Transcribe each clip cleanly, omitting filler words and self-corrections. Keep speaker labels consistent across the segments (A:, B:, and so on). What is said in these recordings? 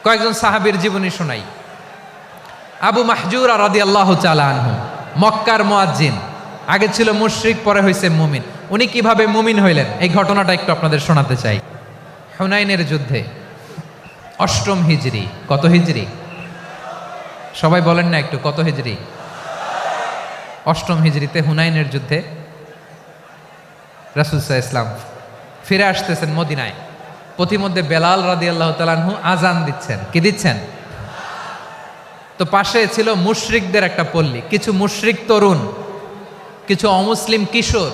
A: কয়েকজন সাহাবীর জীবনী শোনাই। আবু মাহজুরা রাদিয়াল্লাহু তাআলা আনহু, মক্কার মুয়াজ্জিন, আগে ছিল মুশরিক, পরে হয়েছে মুমিন। উনি কিভাবে মুমিন হইলেন এই ঘটনাটা একটু আপনাদের শোনাতে চাই। হুনাইনের যুদ্ধে ৮ম হিজরি, কত হিজরি সবাই বলেন না একটু, কত হিজরি? ৮ম হিজরিতে হুনাইনের যুদ্ধে রাসূল সাল্লাল্লাহু আলাইহি ওয়াসাল্লাম ফিরে আসতেছেন মদিনায়। পথিমধ্যে বেলাল রাদিয়াল্লাহু তাআলা আনহু আজান দিচ্ছেন। কি দিচ্ছেন? তো পাশে ছিল মুশরিকদের একটা পল্লী, কিছু মুশরিক তরুণ, কিছু অমুসলিম কিশোর,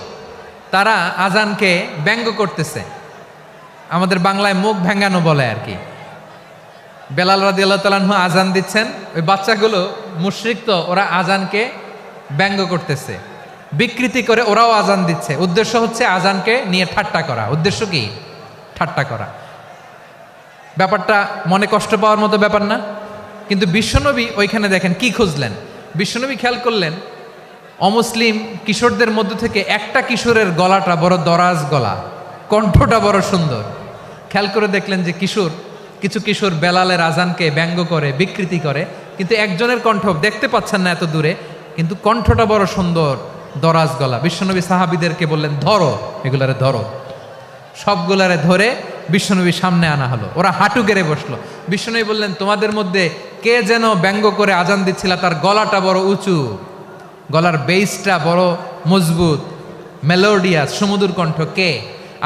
A: তারা আজানকে ব্যঙ্গ করতেছে। আমাদের বাংলায় মুখ ভেঙ্গানো বলে আর কি। বেলাল রাদিয়াল্লাহু তাআলা আনহু আজান দিচ্ছেন, ওই বাচ্চাগুলো মুশরিক, তো ওরা আজানকে ব্যঙ্গ করতেছে, বিকৃতি করে ওরাও আজান দিচ্ছে। উদ্দেশ্য হচ্ছে আজানকে নিয়ে ঠাট্টা করা। উদ্দেশ্য কি? ঠাট্টা করা। ব্যাপারটা মনে কষ্ট পাওয়ার মতো ব্যাপার না? কিন্তু বিশ্বনবী ওইখানে দেখেন কি খুঁজলেন। বিশ্বনবী খেয়াল করলেন অমুসলিম কিশোরদের মধ্য থেকে একটা কিশোরের গলাটা বড় দরাজ গলা, কণ্ঠটা বড় সুন্দর। খেয়াল করে দেখলেন যে কিছু কিশোর বেলালের আজানকে ব্যঙ্গ করে, বিকৃতি করে, কিন্তু একজনের কণ্ঠ দেখতে পাচ্ছেন না এত দূরে, কিন্তু কণ্ঠটা বড় সুন্দর, দরাজ গলা। বিশ্বনবী সাহাবীদেরকে বললেন, ধরো এগুলারে, ধরো। সবগুলারে ধরে বিশ্বনবীর সামনে আনা হলো। ওরা হাঁটু গেড়ে বসলো। বিশ্বনবী বললেন, তোমাদের মধ্যে কে যেন ব্যঙ্গ করে আজান দিচ্ছিল, তার গলাটা বড় উঁচু, গলার বেসটা বড় মজবুত, মেলোডিয়াস, সুমধুর কণ্ঠ, কে?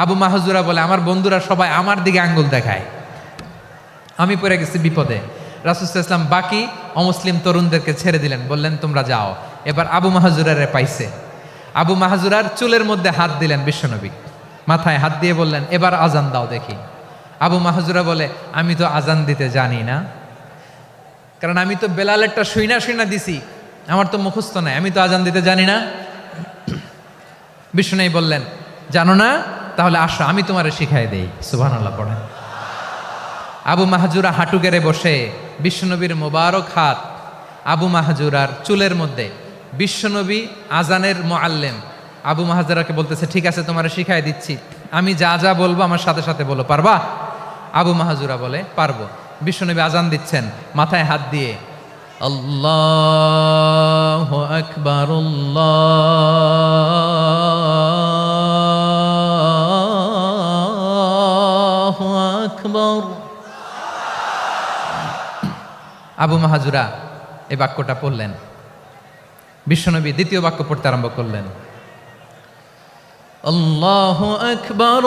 A: আবু মাহজুরা বলে, আমার বন্ধুরা সবাই আমার দিকে আঙ্গুল দেখায়, আমি পড়ে গেছি বিপদে। রাসূল সাল্লাল্লাহু আলাইহি ওয়াসাল্লাম বাকি অমুসলিম তরুণদেরকে ছেড়ে দিলেন, বললেন তোমরা যাও। এবার আবু মাহজুরারে পাইছে। আবু মাহজুরার চুলের মধ্যে হাত দিলেন বিশ্বনবী, মাথায় হাত দিয়ে বললেন, এবার আজান দাও দেখি। আবু মাহজুরা বলে, আমি তো আজান দিতে জানি না, কারণ আমি তো বেলালেরটা শুইনা দিছি, আমার তো মুখস্থ নাই, আমি তো আজান দিতে জানি না। বিশ্বনবী বললেন, জানো না? তাহলে আসো, আমি তোমারে শিখাই দেই। সুবহানাল্লাহ পড়েন। আবু মাহজুরা হাঁটু গেড়ে বসে, বিশ্বনবীর মোবারক হাত আবু মাহজুরার চুলের মধ্যে। বিশ্বনবী আজানের মুআল্লিম আবু মাহজুরাকে বলতেছে, ঠিক আছে তোমারে শিখাই দিচ্ছি, আমি যা যা বলবো আমার সাথে সাথে বলো, পারবা? আবু মাহজুরা বলে, পারবো। বিশ্বনবী আজান দিচ্ছেন মাথায় হাত দিয়ে, আল্লাহু আকবার, আল্লাহু আকবার। আবু মাহজুরা এই বাক্যটা পড়লেন। বিশ্বনবী দ্বিতীয় বাক্য পড়তে আরম্ভ করলেন, আল্লাহু আকবার,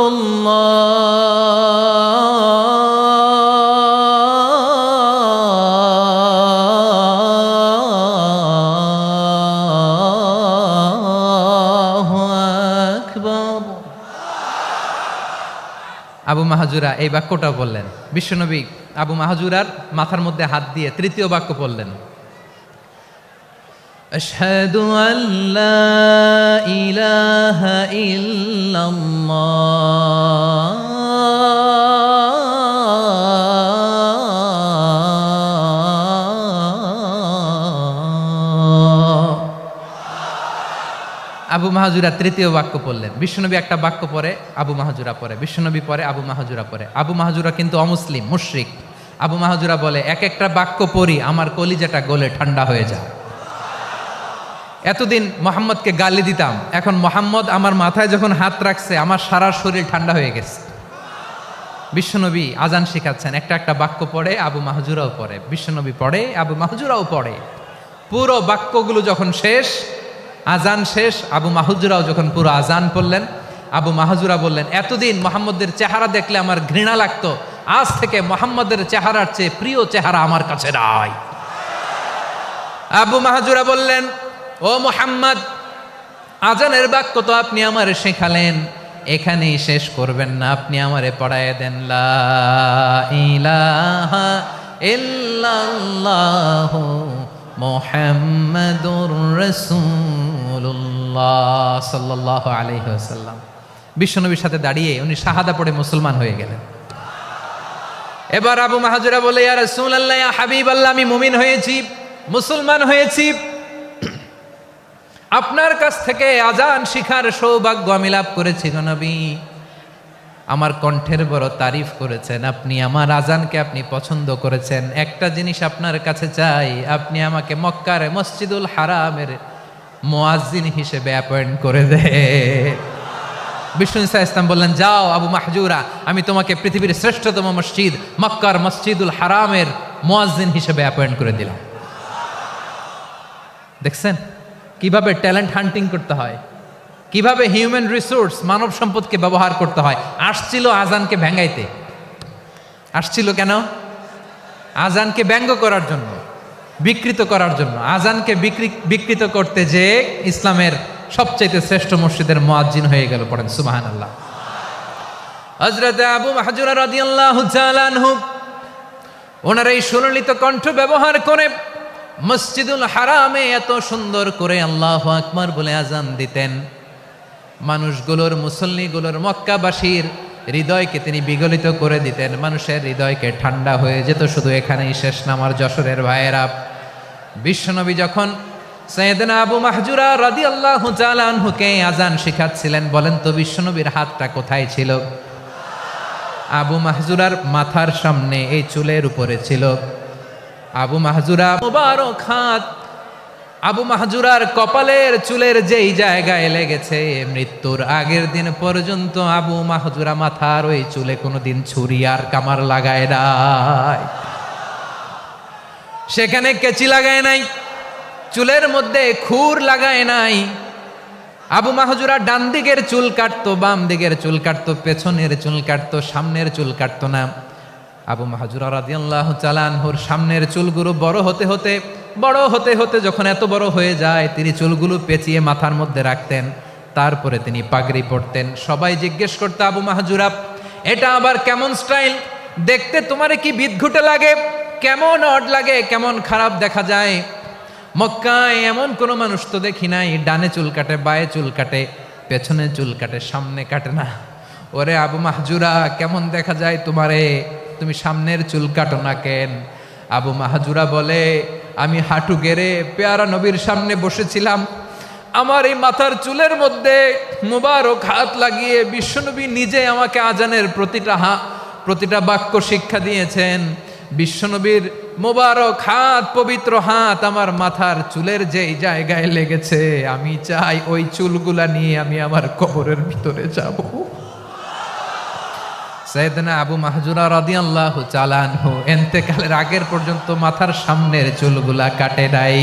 A: আল্লাহু আকবার। আবু মাহজুরা এই বাক্যটা বললেন। বিশ্বনবী আবু মাহজুরার মাথার মধ্যে হাত দিয়ে তৃতীয় বাক্য পড়লেন, আশহাদু আল্লা ইলাহা ইল্লাল্লাহ, আবু মাহজুরা তৃতীয় বাক্য পড়লেন। বিশ্বনবী একটা বাক্য পরে আবু মাহজুরা পরে, বিশ্বনবী পরে আবু মাহজুরা পরে। আবু মাহজুরা কিন্তু অমুসলিম, মুশরিক। আবু মাহজুরা বলে, এক একটা বাক্য পড়ি আমার কলিজাটা গলে ঠান্ডা হয়ে যায়। এতদিন মোহাম্মদকে গালি দিতাম, এখন মোহাম্মদ আমার মাথায় যখন হাত রাখছে আমার সারা শরীর ঠান্ডা হয়ে গেছে। বিশ্বনবী আজান শিখাচ্ছেন, একটা একটা বাক্য পড়ে আবু মাহজুরাও পড়ে, বিশ্বনবী পড়ে, আবু মাহজুরাও পড়ে। পুরো বাক্যগুলো যখন শেষ, আজান শেষ, আবু মাহজুরাও যখন পুরো আজান পড়লেন, আবু মাহজুরা বললেন, এতদিন মোহাম্মদের চেহারা দেখলে আমার ঘৃণা লাগতো, আজ থেকে মোহাম্মদের চেহারার চেয়ে প্রিয় চেহারা আমার কাছে নাই। আবু মাহজুরা বললেন, ও মুহাম্মদ, আজানের বাক্য তো আপনি আমারে শেখালেন, এখানেই শেষ করবেন না, আপনি আমারে পড়ায় দেন, লা ইলাহা ইল্লাল্লাহু মুহাম্মাদুর রাসূলুল্লাহ সাল্লাল্লাহু আলাইহি ওয়াসাল্লাম। বিশ্বনবীর সাথে দাঁড়িয়ে উনি শাহাদা পড়ে মুসলমান হয়ে গেলেন। এবার আবু মাহজুরা বলে, ইয়া রাসূলুল্লাহ, ইয়া হাবিবাল্লাহ, আমি মুমিন হয়েছি, মুসলমান হয়েছি, আপনার কাছ থেকে আজান শিখার সৌভাগ্য আমি লাভ করেছি গো নবী। আমার কণ্ঠের বড় তারিফ করেছেন, আপনি আমার আজানকে আপনি পছন্দ করেছেন। একটা জিনিস আপনার কাছে চাই, আপনি আমাকে মক্কার মসজিদুল হারামের মুয়াজ্জিন হিসেবে অ্যাপয়েন্ট করে দেন। বিষ্ণু ঈসা ইসলাম বললেন, যাও আবু মাহজুরা, আমি তোমাকে পৃথিবীর শ্রেষ্ঠতম মসজিদ মক্কার মসজিদুল হারামের মুয়াজ্জিন হিসেবে অ্যাপয়েন্ট করে দিলাম। দেখছেন কিভাবে ট্যালেন্ট হান্টিং করতে হয়, কিভাবে হিউম্যান রিসোর্স মানব সম্পদকে ব্যবহার করতে হয়। আসছিল আজানকে ভেঙ্গাইতে, আসছিল কেন? আজানকে ব্যঙ্গ করার জন্য, বিকৃত করার জন্য। আজানকে বিকৃত করতে যে ইসলামের সবচাইতে শ্রেষ্ঠ মসজিদের মুয়াজ্জিন হয়ে গেল। পড়েন সুবহানাল্লাহ। হযরত আবু মাহজুরা রাদিয়াল্লাহু তাআলা আনহু ওনার এই সুললিত কণ্ঠ ব্যবহার করে মসজিদুল হারামে এত সুন্দর করে আল্লাহু আকবার বলে আজান দিতেন, মানুষগুলোর, মুসল্লিগুলোর, মক্কাবাসীর হৃদয়কে তিনি বিগলিত করে দিতেন। মানুষের হৃদয়কে ঠান্ডা হয়ে যেত। শুধু এখানেই শেষ না আমার যশোরের ভাইয়েরা, বিশ্বনবী যখন সাইয়েদনা আবু মাহজুরা রাদিয়াল্লাহু তাআলা আনহুকে আজান শিখাচ্ছিলেন, বলেন তো বিশ্বনবীর হাতটা কোথায় ছিল? আবু মাহজুরার মাথার সামনে, এই চুলের উপরে ছিল। আবু মাহজুরা মুবারক হাত আবু মাহজুরার কপালের চুলের যেই জায়গায় লেগেছে, মৃত্যুর আগের দিন পর্যন্ত আবু মাহজুরা মাথার ওই চুলে কোনোদিন ছুরি আর কামার লাগায় নাই, সেখানে কেচি লাগায় নাই, চুলের মধ্যে খুর লাগায় নাই। আবু মাহজুরা ডান দিকের চুল কাটতো, বাম দিকের চুল কাটতো, পেছনের চুল কাটতো, সামনের চুল কাটতো না। আবু মাহজুরা রাদিয়াল্লাহু তাআলা আনহুর সামনের চুলগুলো বড় হতে হতে যখন এত বড় হয়ে যায়, তিনি চুলগুলো পেঁচিয়ে মাথার মধ্যে রাখতেন, তারপরে তিনি পাগড়ি পরতেন। সবাই জিজ্ঞেস করতো, আবু মাহজুরা এটা আবার কেমন স্টাইল? দেখতে তোমারে কি বিদঘুটে লাগে? কেমন অড লাগে, কেমন খারাপ দেখা যায়। মক্কায় এমন কোনো মানুষ তো দেখি নাই, ডানে চুল কাটে, বায়ে চুল কাটে, পেছনে চুল কাটে, সামনে কাটে না। ওরে আবু মাহজুরা, কেমন দেখা যায় তোমারে? তুমি সামনের চুল কাটো না কেন? আবু মাহজুরা বলে, আমি হাঁটু গেড়ে পেয়ারা নবীর সামনে বসেছিলাম, আমার এই মাথার চুলের মধ্যে মুবারক হাত লাগিয়ে বিশ্বনবী নিজে আমাকে আজানের প্রতিটা বাক্য শিক্ষা দিয়েছেন। বিশ্বনবীর মোবারক হাত, পবিত্র হাত আমার মাথার চুলের যেই জায়গায় লেগেছে, আমি চাই ওই চুলগুলা নিয়ে আমি আমার কবরের ভিতরে যাব। সাইয়েদনা আবু মাহজুরা রাদিয়াল্লাহু তাআলা আনহু ইন্তেকালের আগের পর্যন্ত মাথার সামনের চুলগুলা কাটে নাই।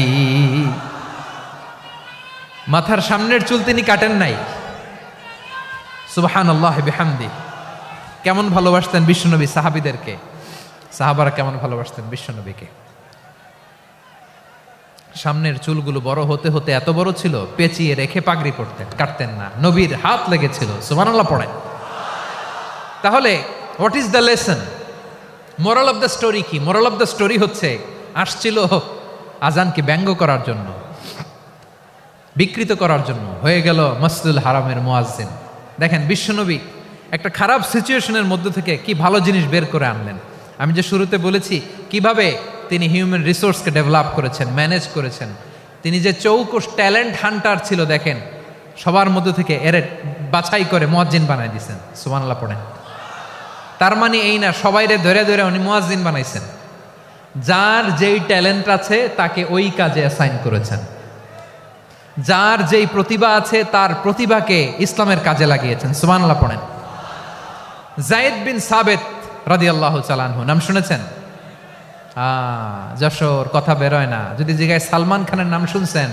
A: মাথার সামনের চুল তিনি কাটেন নাই। সুবহানাল্লাহ বিহামদি। কেমন ভালোবাসতেন বিশ্বনবী সাহাবীদেরকে, সাহাবারা কেমন ভালোবাসতেন বিশ্বনবীকে। সামনের চুলগুলো বড় হতে হতে এত বড় ছিল, পেঁচিয়ে রেখে পাগড়ি পরতেন, কাটতেন না। নবীর হাত লেগেছিল। সুবহানাল্লাহ পড়েন। তাহলে what is the lesson? Moral of the story কি? মোরাল অফ দ্য স্টোরি হচ্ছে, আসছিল আজানকে ব্যঙ্গ করার জন্য, বিকৃত করার জন্য, হয়ে গেল মসজিদুল হারামের মুয়াজ্জিন। দেখেন বিশ্বনবী একটা খারাপ সিচুয়েশনের মধ্যে থেকে কি ভালো জিনিস বের করে আনলেন। আমি যে শুরুতে বলেছি কিভাবে তিনি হিউম্যান রিসোর্সকে ডেভেলপ করেছেন, ম্যানেজ করেছেন। তিনি যে চৌকস ট্যালেন্ট হান্টার ছিল, দেখেন সবার মধ্যে থেকে এর বাছাই করে মুয়াজ্জিন বানাই দিয়েছেন। সুবহানাল্লাহ পড়েন। তার মানে এই না সবাইরে ধরে ধরে উনি মুয়াজ্জিন বানাইছেন। যার যেই ট্যালেন্ট আছে তাকে ওই কাজে অ্যাসাইন করেছেন। যার যেই প্রতিভা আছে তার প্রতিভাকে ইসলামের কাজে লাগিয়েছেন। সুবহানাল্লাহ পড়েন। যায়েদ বিন সাবিত রাদিয়াল্লাহু তাআলা আনহু নাম শুনেছেন? যশোর, কথা বেরোয় না। যদি জিগায় সালমান খানের নাম শুনছেন,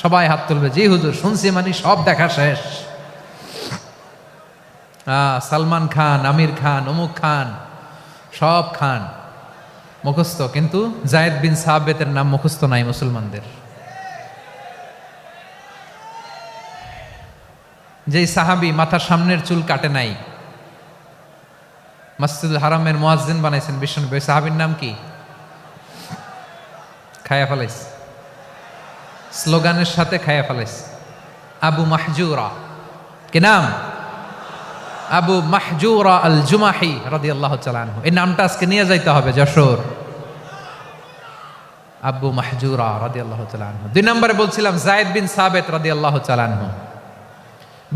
A: সবাই হাত তুলবে, জি হুজুর শুনছি, মানে সব দেখা শেষ। সালমান খান, আমির খান, অমুক খান, সব খান মুখস্থ, কিন্তু যায়েদ বিন সাবিতের নাম মুখস্থ নাই মুসলমানদের। যেই সাহাবী মাথার সামনের চুল কাটে নাই, মসজিদুল হারামের মুয়াজ্জিন বানাইছেন বিশ্বনবী, সাহাবীর নাম কি? খায়া ফেলাইছে, স্লোগানের সাথে খায়া ফেলাইছে। আবু মাহজুরা। কি নাম? আবু মাহজুরা আল জুমাহি রাদিয়াল্লাহু তাআলা আনহু। এই নামটা আজকে নিয়ে যাইতে হবে যশোর। আবু মাহজুরা রাদিয়াল্লাহু তাআলা আনহু। 2 নম্বরে বলছিলাম যায়েদ বিন সাবিত রাদিয়াল্লাহু তাআলা আনহু।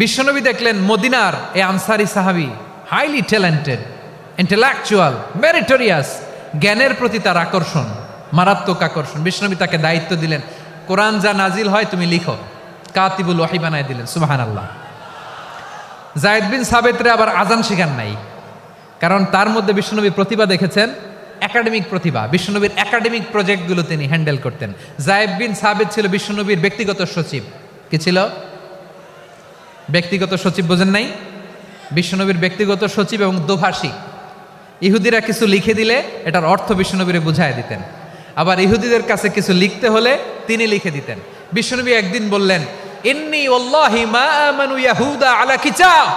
A: বিশ্বনবী দেখলেন মদিনার এই আনসারী সাহাবী হাইলি ট্যালেন্টেড, ইন্টেলেকচুয়াল, মেরিটোরিয়াস, জ্ঞানের প্রতি তার আকর্ষণ, মারাত্মক আকর্ষণ। বিশ্বনবী তাকে দায়িত্ব দিলেন, কোরআন যা নাজিল হয় তুমি লিখো, কাতিবুল ওয়াহি বানায় দিলেন। সুবহানাল্লাহ। যায়েদ বিন সাবিতরে আবার আজান শেখান নাই, কারণ তার মধ্যে বিশ্বনবী প্রতিভা দেখেছেন, একাডেমিক প্রতিভা। বিশ্বনবীর একাডেমিক প্রজেক্টগুলো তিনি হ্যান্ডেল করতেন। যায়েদ বিন সাবিত ছিল বিশ্বনবীর ব্যক্তিগত সচিব। কি ছিল? ব্যক্তিগত সচিব। বোঝেন নাই? বিশ্বনবীর ব্যক্তিগত সচিব এবং দোভাষী। ইহুদিরা কিছু লিখে দিলে এটার অর্থ বিশ্বনবীরে বুঝায় দিতেন, আবার ইহুদিদের কাছে কিছু লিখতে হলে তিনি লিখে দিতেন। বিশ্বনবী একদিন বললেন, ইন্নী ওয়াল্লাহি মা আমানু ইয়াহুদা আলা কিতাব।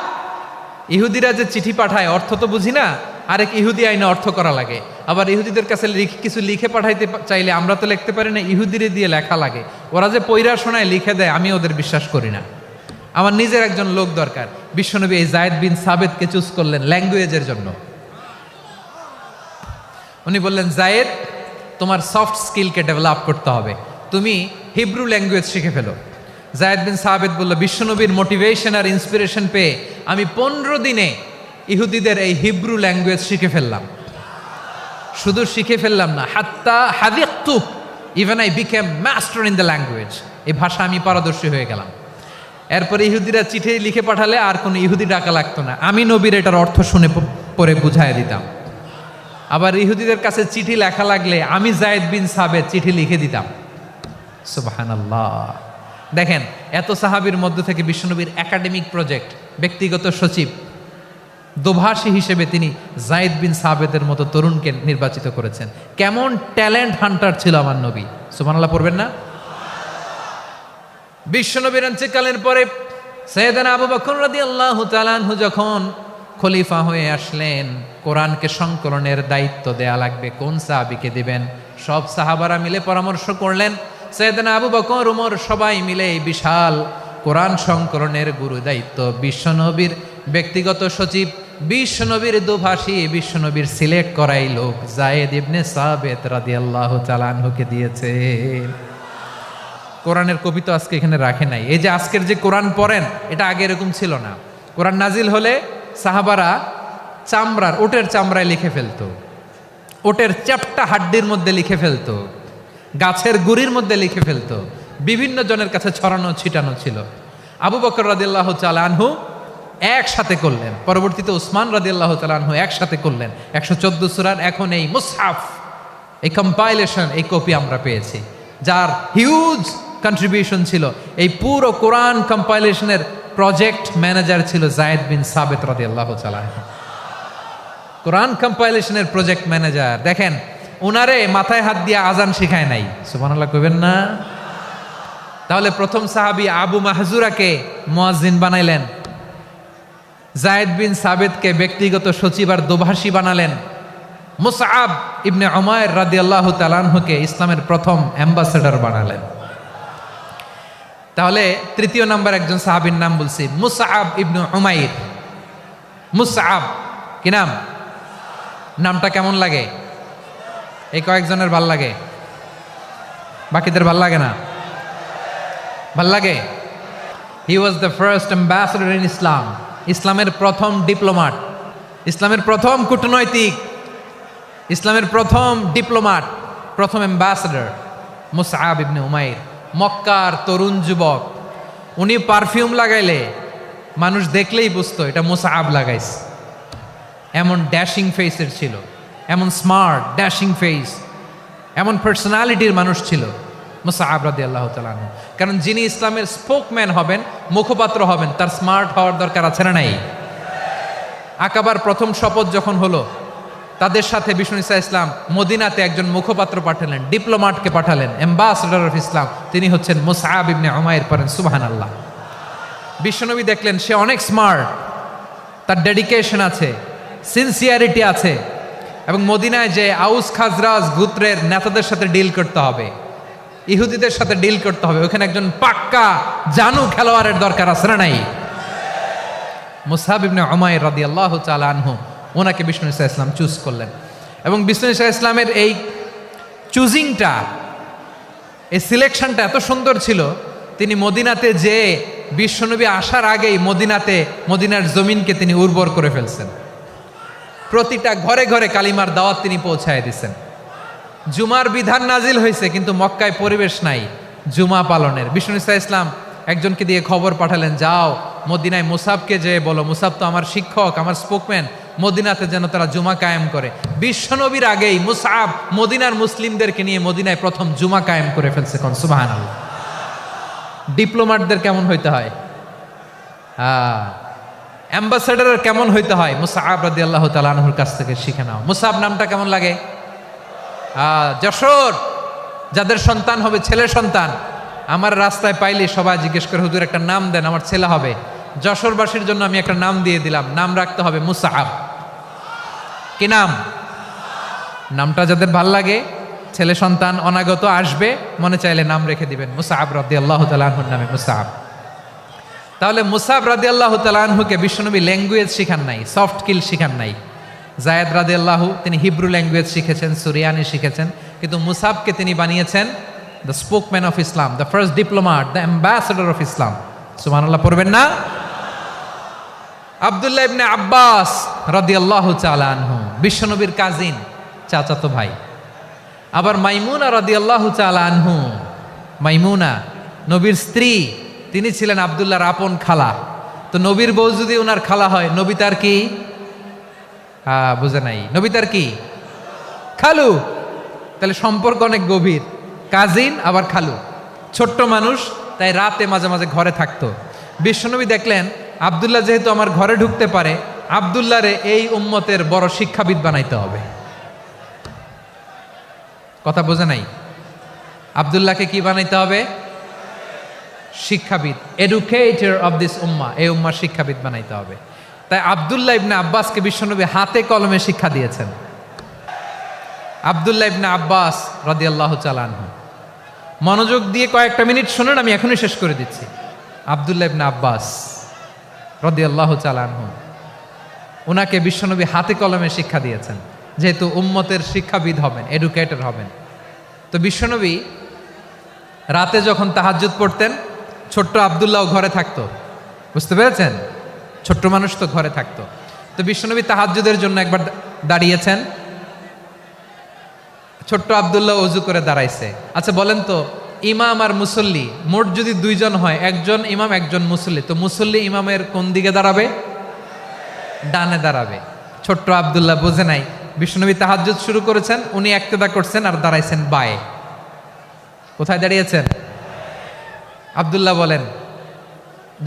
A: ইহুদিরা যে চিঠি পাঠায় অর্থ তো বুঝি না, আরেক ইহুদি আইনে অর্থ করা লাগে। আবার ইহুদিদের কাছে কিছু লিখে পাঠাইতে চাইলে আমরা তো লিখতে পারি না, ইহুদিরে দিয়ে লেখা লাগে। ওরা যে পয়রা শোনায় লিখে দেয়, আমি ওদের বিশ্বাস করি না। আমার নিজের একজন লোক দরকার। বিশ্বনবী এই যায়েদ বিন সাবিতকে চুজ করলেন ল্যাঙ্গুয়েজের জন্য। উনি বললেন, যায়েদ, তোমার সফট স্কিলকে ডেভেলপ করতে হবে, তুমি হিব্রু ল্যাঙ্গুয়েজ শিখে ফেলো। যায়েদ বিন সাবিত বলল, বিশ্বনবীর মোটিভেশন আর ইন্সপিরেশন পেয়ে আমি 15 দিনে ইহুদিদের এই হিব্রু ল্যাঙ্গুয়েজ শিখে ফেললাম। শুধু শিখে ফেললাম না, হাত্তা হাদিকতু, even I became master in the language. এই ভাষা আমি পারদর্শী হয়ে গেলাম। এরপরে ইহুদিরা চিঠি লিখে পাঠালে আর কোনো ইহুদি ডাকা লাগতো না, আমি নবীর এটার অর্থ শুনে পরে বুঝাই দিতাম। আবার ইহুদিদের কাছে চিঠি লেখা লাগলে আমি যায়েদ বিন সাবিত চিঠি লিখে দিতাম। সুবহানাল্লাহ। দেখেন, এত সাহাবীর মধ্য থেকে বিশ্বনবীর একাডেমিক প্রজেক্ট, ব্যক্তিগত সচিব, দোভাষী হিসেবে তিনি যায়েদ বিন সাবিতের মতো তরুণকে নির্বাচিত করেছেন। কেমন ট্যালেন্ট হান্টার ছিল আমার নবী। সুবহানাল্লাহ পড়বেন না? বিশ্বনবীর ইন্তেকালের পরে সাইয়েদনা আবু বকর রাদিয়াল্লাহু তাআলা আনহু যখন খলিফা হয়ে আসলেন, কোরআনকে সংকলনের দায়িত্ব দেয়া লাগবে, কোন সাহাবীকে দিবেন? সব সাহাবারা মিলে পরামর্শ করলেন। সাইয়েদনা আবু বকর, ওমর সবাই মিলে এই বিশাল কোরআন সংকলনের গুরু দায়িত্ব বিশ্বনবীর ব্যক্তিগত সচিব, বিশ্বনবীর দোভাষী, বিশ্বনবীর সিলেক্ট করাই লোক যায়েদ ইবনে সাবিত রাদিয়াল্লাহু তাআলা আনহুকে দিয়েছে। কোরআনের কপি তো আজকে এখানে রাখে নাই। এই যে আজকের যে কোরআন পড়েন, এটা আগে এরকম ছিল না। কোরআন নাজিল হলে সাহাবারা চামড়ার, ওটের চামড়ায় লিখে ফেলতো, ওটের চ্যাপ্টা হাড্ডির মধ্যে লিখে ফেলতো, গাছের গুড়ির মধ্যে লিখে ফেলতো। বিভিন্ন জনের কাছে ছড়ানো ছিটানো ছিল। আবু বকর রাদিয়াল্লাহু তাআলা আনহু একসাথে করলেন, পরবর্তীতে উসমান রাদিয়াল্লাহু তাআলা আনহু একসাথে করলেন। 114 সূরার এখন এই মুসহাফ, এই কম্পাইলেশন, এই কপি আমরা পেয়েছি, যার হিউজ কন্ট্রিবিউশন ছিল। এই পুরো কোরআন কম্পাইলেশনের প্রজেক্ট ম্যানেজার ছিল যায়েদ বিন সাবিত রাদিয়াল্লাহু তাআলা। কোরআন কম্পাইলেশনের প্রজেক্ট ম্যানেজার। দেখেন, উনারে মাথায় হাত দিয়ে আজান শিখায় নাই। সুবহানাল্লাহ কইবেন না? তাহলে প্রথম সাহাবী আবু মাহজুরাকে মুয়াজ্জিন বানাইলেন, যায়েদ বিন সাবিতকে ব্যক্তিগত সচিব আর দোভাষী বানালেন, মুসআব ইবনে উমাইর রাদিয়াল্লাহু তাআলা আনহুকে ইসলামের প্রথম অ্যাম্বাসেডর বানালেন। তাহলে তৃতীয় নাম্বার একজন সাহাবীর নাম বলছি, মুসআব ইবনে উমাইর। মুসআব কি নাম? নামটা কেমন লাগে? এই কয়েকজনের ভাল লাগে, বাকিদের ভাল লাগে না? ভাল লাগে। He was the first ambassador in Islam. ইসলামের প্রথম ডিপ্লোমাট, ইসলামের প্রথম কূটনৈতিক, ইসলামের প্রথম ডিপ্লোমাট, প্রথম অ্যাম্বাসেডর মুসআব ইবনে উমাইর। মক্কার তরুণ যুবক, উনি পারফিউম লাগাইলে মানুষ দেখলেই বুঝতো এটা মুসআব লাগাইছে। এমন ড্যাশিং ফেসের ছিল, এমন স্মার্ট ড্যাশিং ফেস, এমন পার্সোনালিটির মানুষ ছিল মুসআব রাদিয়াল্লাহু তাআলা আনহু। কারণ যিনি ইসলামের স্পোকম্যান হবেন, মুখপাত্র হবেন, তার স্মার্ট হওয়ার দরকার আছে না নাই? আকাবার প্রথম শপথ যখন হলো, তাদের সাথে বিষ্ণু ঈসা ইসলাম মদিনাতে একজন মুখপাত্র পাঠালেন, ডিপ্লোমাটকে পাঠালেন, অ্যাম্বাসেডর অফ ইসলাম। তিনি হচ্ছেন মুসআব ইবনে উমাইর। পড়েন সুবহানাল্লাহ। বিশ্বনবী দেখলেন সে অনেক স্মার্ট, তার ডেডিকেশন আছে, সিনসিয়ারিটি আছে, এবং মদিনায় যে আউস খাজরাজ গোত্রের নেতাদের সাথে ডিল করতে হবে, ইহুদিদের সাথে ডিল করতে হবে, ওখানে একজন পাক্কা জানু খেলোয়াড়ের দরকার আছে না নাই? মুসআব ইবনে উমাইর রাদিয়াল্লাহু তাআলা আনহু, ওনাকে বিষ্ণু ঈসা ইসলাম চুজ করলেন। এবং বিষ্ণু ঈসা ইসলামের এই চুজিংটা, এই সিলেকশনটা এত সুন্দর ছিল, তিনি মদিনাতে যে বিশ্বনবী আসার আগেই মদিনার জমিনকে তিনি উর্বর করে ফেলছেন। প্রতিটা ঘরে ঘরে কালিমার দাওয়াত তিনি পৌঁছায় দিচ্ছেন। জুমার বিধান নাজিল হয়েছে, কিন্তু মক্কায় পরিবেশ নাই জুমা পালনের। বিষ্ণু ইসলাম একজনকে দিয়ে খবর পাঠালেন, যাও মদিনায় মুসাবকে যে বলো, মুসাব তো আমার শিক্ষক, আমার স্পোকম্যান, মদিনাতে যেন তারা জুমা কায়েম করে। বিশ্বনবীর আগেই মুসাব মদিনার মুসলিমদেরকে নিয়ে মদিনায় প্রথম জুমা কায়েম করে ফেলছে। কোন সুবহানাল্লাহ। ডিপ্লোম্যাটদের কেমন হইতে হয়, অ্যাম্বাসেডারের কেমন হইতে হয়, মুসআব রাদিয়াল্লাহু তাআলা আনহুর কাছ থেকে শিখে নাও। মুসআব নামটা কেমন লাগে? যশোর যাদের সন্তান হবে, ছেলে সন্তান, আমার রাস্তায় পাইলে সবাই জিজ্ঞেস করে, হুজুর একটা নাম দেন, আমার ছেলে হবে। যশোরবাসীর জন্য আমি একটা নাম দিয়ে দিলাম, নাম রাখতে হবে মুসআব। কি নাম? নামটা যাদের ভাল লাগে, ছেলে সন্তান অনাগত আসবে, মনে চাইলে নাম রেখে দিবেন মুসআব রাদিয়াল্লাহু তাআলা আনহুর নামে মুসআব। তাহলে মুসআব রাদিয়াল্লাহু তাআলা আনহুকে বিশ্বনবী ল্যাঙ্গুয়েজ শিখান নাই, সফট স্কিল শিখান নাই। যায়েদ রাদিয়াল্লাহু তিনি হিব্রু ল্যাঙ্গুয়েজ শিখেছেন, সুরিয়ানি শিখেছেন, কিন্তু মুসআবকে তিনি বানিয়েছেন the spokesman of Islam, the first diplomat, the ambassador of Islam. সুবহানাল্লাহ পড়বেন না? আব্দুল্লাহ ইবনে আব্বাস রাদিয়াল্লাহু তাআলা আনহু বিশ্বনবীর কাজিন, চাচাতো ভাই। আবার মাইমুনা রাদিয়াল্লাহু তাআলা আনহু, মাইমুনা নবীর স্ত্রী, তিনি ছিলেন আব্দুল্লাহর আপন খালা। তো নবীর বউ যদি ওনার খালা হয়, নবী তার কি? বুঝে নাই, নবী তার কি? খালু। তাহলে সম্পর্ক অনেক গভীর, কাজিন আবার খালু। ছোট্ট মানুষ, তাই রাতে মাঝে মাঝে ঘরে থাকতো। বিশ্বনবী দেখলেন আব্দুল্লাহ যেহেতু আমার ঘরে ঢুকতে পারে, আব্দুল্লাহরে এই উম্মতের বড় শিক্ষাবিদ বানাইতে হবে। কথা বোঝে নাই? আব্দুল্লাহকে কি বানাইতে হবে? শিক্ষাবিদ, এডুকেটর অফ দিস উম্মাহ, এই উম্মার শিক্ষাবিদ বানাইতে হবে। তাই আব্দুল্লাহ ইবনে আব্বাসকে বিশ্বনবী হাতে কলমে শিক্ষা দিয়েছেন। আব্দুল্লাহ ইবনে আব্বাস রাদিয়াল্লাহু তাআলা আনহু, মনোযোগ দিয়ে কয়েকটা মিনিট শুনুন, আমি এখনই শেষ করে দিচ্ছি। আব্দুল্লাহ ইবনে আব্বাস রাদিয়াল্লাহু তাআলা আনহু, ওনাকে বিশ্বনবী হাতে কলমে শিক্ষা দিয়েছেন, যেহেতু উম্মতের শিক্ষাবিদ হবেন, এডুকেটর হবেন। তো বিশ্বনবী রাতে যখন তাহাজ্জুদ পড়তেন, ছোট্ট আব্দুল্লাহ ঘরে থাকতো। বুঝতে পেরেছেন? ছোট্ট মানুষ তো ঘরে থাকতো। তো বিশ্বনবী তাহাজ্জুদের জন্য একবার দাঁড়িয়েছেন, ছোট্ট আব্দুল্লাহ ওযু করে দাঁড়াইছে। আচ্ছা বলেন তো, ইমাম আর মুসল্লি মোট যদি দুইজন হয়, একজন ইমাম একজন মুসল্লি, তো মুসল্লি ইমামের কোন দিকে দাঁড়াবে? ডানে দাঁড়াবে। ছোট্ট আব্দুল্লাহ বোঝে নাই, বিশ্বনবী তাহাজ্জুদ শুরু করেছেন, উনি একতেদা করছেন আর দাঁড়াইছেন বায়ে। কোথায় দাঁড়িয়েছেন? আব্দুল্লাহ বলেন,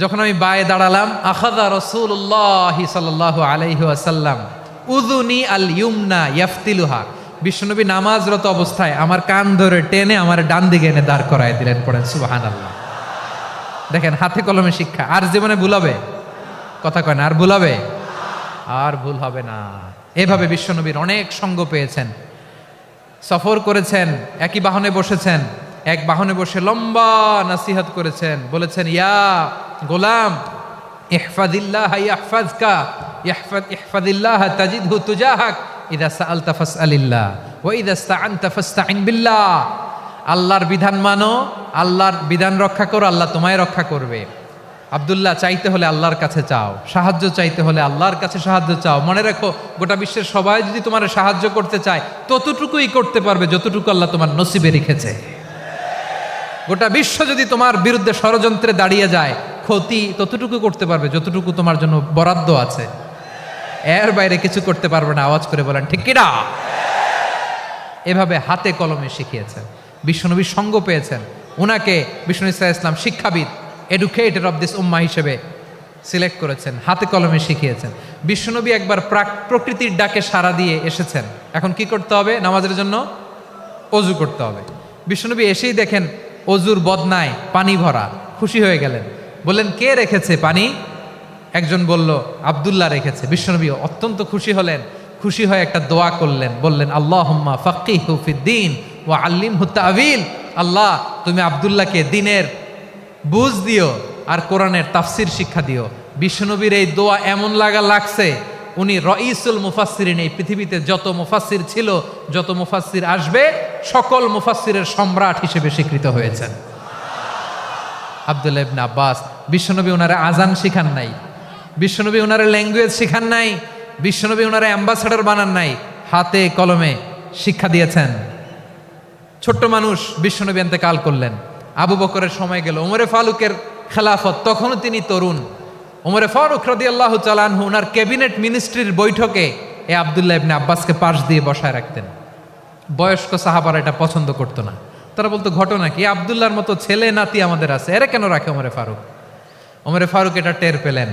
A: যখন আমি বায়ে দাঁড়ালাম, আখাযা রাসূলুল্লাহ সাল্লাল্লাহু আলাইহি ওয়াসাল্লাম উযুনি আল ইউমনা ইয়াফতিলুহা, বিশ্বনবী নামাজরত অবস্থায় আমার কান ধরে টেনে আমার ডান দিকে এনে দাঁড় করায় দিলেন। পড়েন সুবহানাল্লাহ। দেখেন হাতে কলমে শিক্ষা। আর জীবনে ভুল হবে? কথা কয় না, আর ভুল হবে? আর ভুল হবে না। এভাবে বিশ্বনবীর অনেক সঙ্গ পেয়েছেন, সফর করেছেন, একই বাহনে বসেছেন, এক বাহনে বসে লম্বা নসিহত করেছেন, বলেছেন, ইয়া গোলাম ইহফাজিল্লাহ ইয়াহফাজকা, ইহফাজিল্লাহ তাজিদহু তুজাহাক, ইযা সাআলতা ফাসআলিল্লাহ ওয়া ইযা ইসতাআনতা ফাসতাইন বিল্লাহ। আল্লাহর বিধান মানো, আল্লাহর বিধান রক্ষা করো, আল্লাহ তোমায় রক্ষা করবে। আব্দুল্লাহ, চাইতে হলে আল্লাহর কাছে চাও, সাহায্য চাইতে হলে আল্লাহর কাছে সাহায্য চাও। মনে রাখো, গোটা বিশ্বের সবাই যদি তোমার সাহায্য করতে চায়, ততটুকুই করতে পারবে যতটুকু আল্লাহ তোমার নসিবে রেখেছে। গোটা বিশ্ব যদি তোমার বিরুদ্ধে ষড়যন্ত্রে দাঁড়িয়ে যায়, ক্ষতি ততটুকু করতে পারবে যতটুকু তোমার জন্য বরাদ্দ আছে, এর বাইরে কিছু করতে পারবে না। আওয়াজ করে বলেন ঠিক কিনা? এভাবে হাতে কলমে শিখিয়েছেন, বিশ্বনবীর সঙ্গ পেয়েছেন। উনাকে বিষ্ণু ইসলাম শিক্ষাবিদ, এডুকেটর অফ দিস উম্মাহ হিসেবে সিলেক্ট করেছেন, হাতে কলমে শিখিয়েছেন। বিশ্বনবী একবার প্রকৃতির ডাকে সাড়া দিয়ে এসেছেন। এখন কি করতে হবে? নামাজের জন্য অজু করতে হবে। বিশ্বনবী এসেই দেখেন অজুর বদনায় পানি ভরা, খুশি হয়ে গেলেন, বললেন, কে রেখেছে পানি? একজন বলল, আব্দুল্লাহ রেখেছে। বিশ্বনবী অত্যন্ত খুশি হলেন, খুশি হয়ে একটা দোয়া করলেন, বললেন, আল্লাহুম্মা ফাক্কিহু ফিদ্দীন ওয়া আল্লিমহু তা'ওয়ীল। আল্লাহ, তুমি আব্দুল্লাহকে দ্বীনের বুঝ দিও আর কোরআনের তাফসির শিক্ষা দিও। বিশ্বনবীর এই দোয়া এমন লাগছে, উনি রঈসুল মুফাসসিরিন, এই পৃথিবীতে যত মুফাসসির ছিল, যত মুফাসসির আসবে, সকল মুফাসসিরের সম্রাট হিসেবে স্বীকৃত হয়েছেন আব্দুল্লাহ ইবনে আব্বাস। বিশ্বনবী ওনারে আজান শিখান নাই, বিশ্বনবী ওনারে ল্যাঙ্গুয়েজ শিখান নাই, বিশ্বনবী ওনারা অ্যাম্বাসাডর বানান নাই, হাতে কলমে শিক্ষা দিয়েছেন। ছোট্ট মানুষ, বিশ্বনবী ইন্তেকাল করলেন। আবু বকরের সময় গেল, ওমরে ফারুকের খেলাফত, তখনও তিনি তরুণ। ওমরে ফারুক রাদিয়াল্লাহু তাআলা আনহু ওনার ক্যাবিনেট মিনিস্ট্রির বৈঠকে এই আব্দুল্লাহ ইবনে আব্বাসকে পাশ দিয়ে বসায় রাখতেন। বয়স্ক সাহাবারা এটা পছন্দ করতো না। তারা বলতো, ঘটনা কি, আব্দুল্লাহর মতো ছেলে নাতি আমাদের আছে, এরা কেন রাখে ওমরে ফারুক? ওমরে ফারুক এটা টের পেলেন।